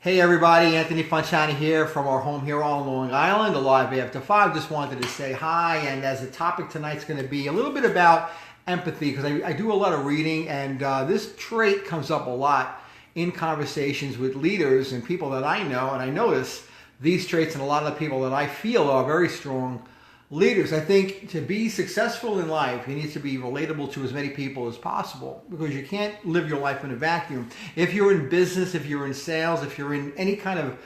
Hey everybody, Anthony Fontana here from our home here on Long Island, Alive After 5. Just wanted to say hi, and as the topic tonight's going to be a little bit about empathy, because I do a lot of reading, and this trait comes up a lot in conversations with leaders and people that I know, and I notice these traits in a lot of the people that I feel are very strong leaders. I think to be successful in life, you need to be relatable to as many people as possible, because you can't live your life in a vacuum. If you're in business, if you're in sales, if you're in any kind of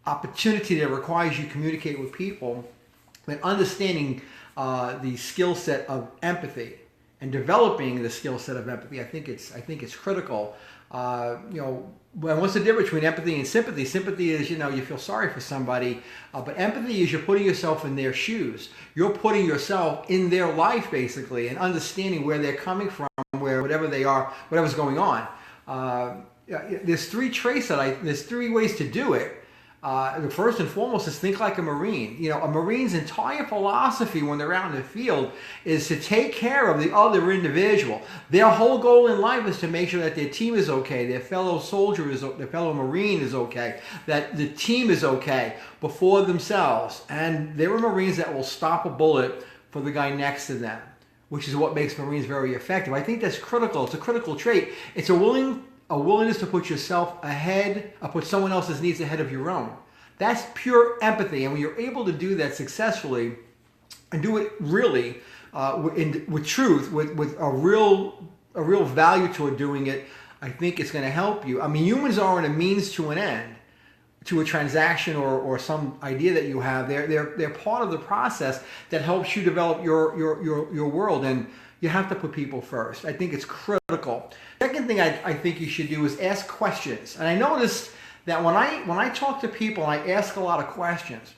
opportunity that requires you to communicate with people, then understanding the skill set of empathy and developing the skill set of empathy, I think it's critical. What's the difference between empathy and sympathy? Sympathy is, you feel sorry for somebody, but empathy is you're putting yourself in their shoes. You're putting yourself in their life, basically, and understanding where they're coming from, whatever they are, whatever's going on. There's there's three ways to do it. The first and foremost is think like a Marine. A Marine's entire philosophy when they're out in the field is to take care of the other individual. Their whole goal in life is to make sure that their team is okay, their fellow soldier their fellow Marine is okay, that the team is okay before themselves. And there are Marines that will stop a bullet for the guy next to them, which is what makes Marines very effective. I think that's critical. It's a critical trait. It's a willingness to put yourself ahead, or put someone else's needs ahead of your own. That's pure empathy. And when you're able to do that successfully and do it really with truth, with a real value toward doing it, I think it's going to help you. I mean, humans aren't a means to an end, to a transaction or some idea that you have. They're part of the process that helps you develop your world, and you have to put people first. I think it's critical. Second thing I think you should do is ask questions. And I noticed that when I talk to people and I ask a lot of questions,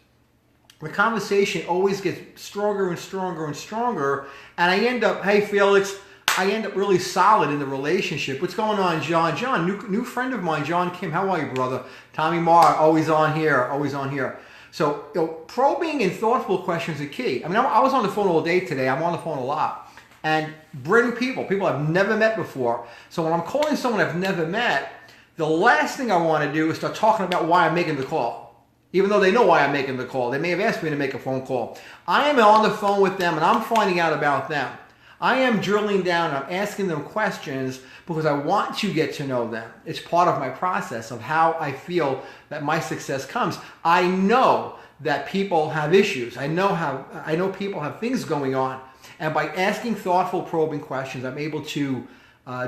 the conversation always gets stronger and stronger and stronger, and I end up, hey Felix, really solid in the relationship. What's going on, John? John, new friend of mine, John Kim. How are you, brother? Tommy Marr, always on here, always on here. So probing and thoughtful questions are key. I mean, I was on the phone all day today. I'm on the phone a lot. And bring people I've never met before. So when I'm calling someone I've never met, the last thing I want to do is start talking about why I'm making the call. Even though they know why I'm making the call. They may have asked me to make a phone call. I am on the phone with them and I'm finding out about them. I am drilling down, I'm asking them questions because I want to get to know them. It's part of my process of how I feel that my success comes. I know that people have issues. I know people have things going on. And by asking thoughtful, probing questions, I'm able to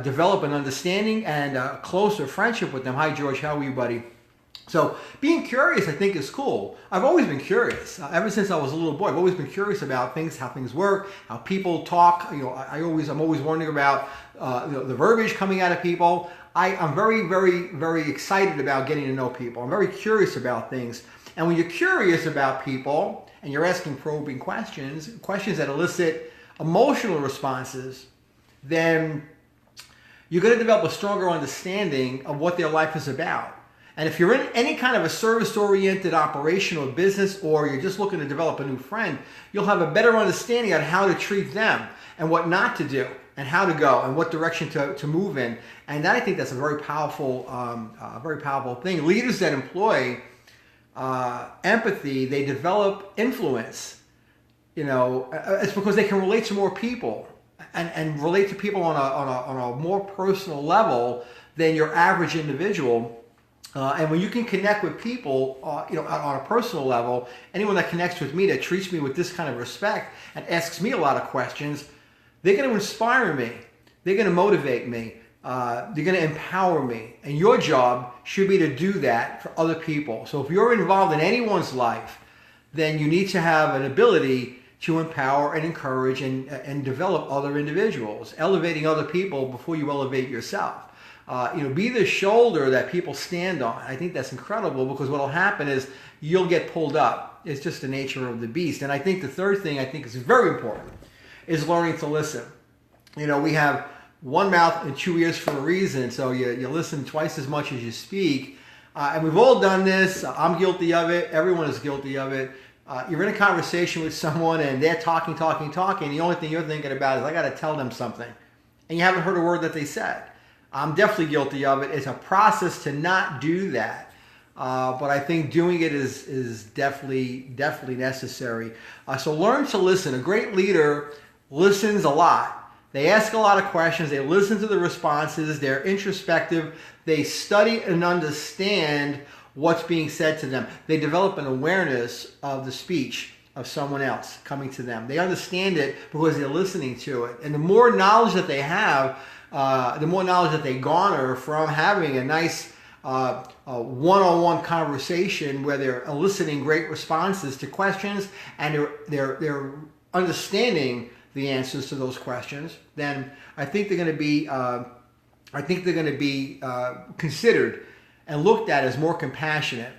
develop an understanding and a closer friendship with them. Hi, George. How are you, buddy? So being curious, I think, is cool. I've always been curious. Ever since I was a little boy, I've always been curious about things, how things work, how people talk. I'm always wondering about the verbiage coming out of people. I'm very, very, very excited about getting to know people. I'm very curious about things. And when you're curious about people and you're asking probing questions that elicit emotional responses, then you're going to develop a stronger understanding of what their life is about. And if you're in any kind of a service-oriented operation or business, or you're just looking to develop a new friend, you'll have a better understanding on how to treat them and what not to do and how to go and what direction to move in. And I think that's a very powerful thing. Leaders that employ empathy, they develop influence. It's because they can relate to more people and relate to people on a more personal level than your average individual. And when you can connect with people, on a personal level, anyone that connects with me, that treats me with this kind of respect and asks me a lot of questions, they're going to inspire me. They're going to motivate me. They're going to empower me. And your job should be to do that for other people. So if you're involved in anyone's life, then you need to have an ability to empower and encourage and develop other individuals, elevating other people before you elevate yourself. Be the shoulder that people stand on. I think that's incredible, because what will happen is you'll get pulled up. It's just the nature of the beast. And I think the third thing I think is very important is learning to listen. We have one mouth and 2 ears for a reason. So you listen twice as much as you speak. And we've all done this. I'm guilty of it. Everyone is guilty of it. You're in a conversation with someone and they're talking. The only thing you're thinking about is, I got to tell them something. And you haven't heard a word that they said. I'm definitely guilty of it. It's a process to not do that. but I think doing it is definitely necessary. So learn to listen. A great leader listens a lot. They ask a lot of questions. They listen to the responses. They're introspective. They study and understand what's being said to them. They develop an awareness of the speech of someone else coming to them. They understand it because they're listening to it. And the more knowledge that they have, the more knowledge that they garner from having a nice one-on-one conversation where they're eliciting great responses to questions and they're understanding the answers to those questions, then I think they're going to be considered and looked at as more compassionate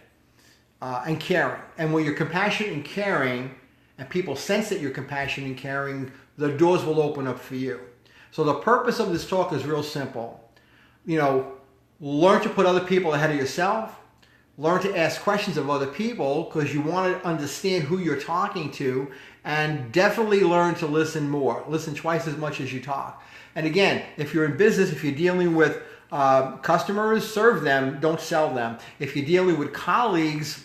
and caring. And when you're compassionate and caring, and people sense that you're compassionate and caring, the doors will open up for you. So the purpose of this talk is real simple. Learn to put other people ahead of yourself. Learn to ask questions of other people because you want to understand who you're talking to, and definitely learn to listen more. Listen twice as much as you talk. And again, if you're in business, if you're dealing with customers, serve them, don't sell them. If you're dealing with colleagues,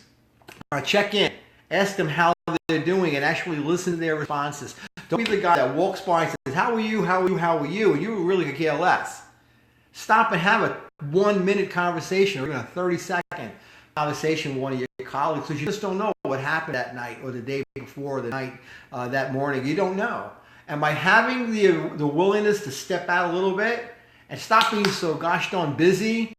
check in. Ask them how they're doing and actually listen to their responses. Don't be the guy that walks by and says, how are you, how are you, how are you? And you really could care less. Stop and have a 1-minute conversation or even a 30-second conversation with one of your colleagues because you just don't know what happened that night or the day before or the night that morning. You don't know. And by having the willingness to step out a little bit and stop being so gosh darn busy,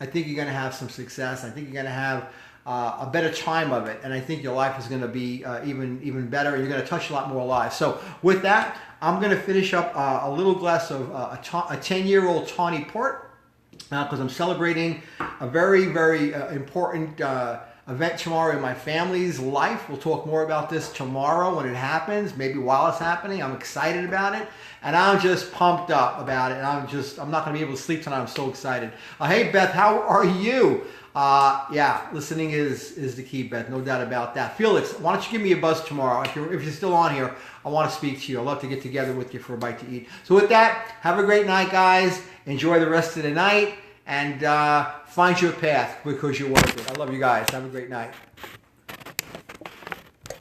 I think you're going to have some success. I think you're going to have a better time of it. And I think your life is going to be even better, and you're going to touch a lot more lives. So with that, I'm going to finish up a little glass of a 10-year-old Tawny Port because I'm celebrating a very, very important event tomorrow in my family's life. We'll talk more about this tomorrow when it happens, maybe while it's happening. I'm excited about it, and I'm just pumped up about it. And I'm not going to be able to sleep tonight. I'm so excited. Hey, Beth, how are you? Yeah, listening is the key, Beth. No doubt about that. Felix, why don't you give me a buzz tomorrow? If you're still on here, I want to speak to you. I'd love to get together with you for a bite to eat. So with that, have a great night, guys. Enjoy the rest of the night, and find your path because you're worth it. I love you guys. Have a great night.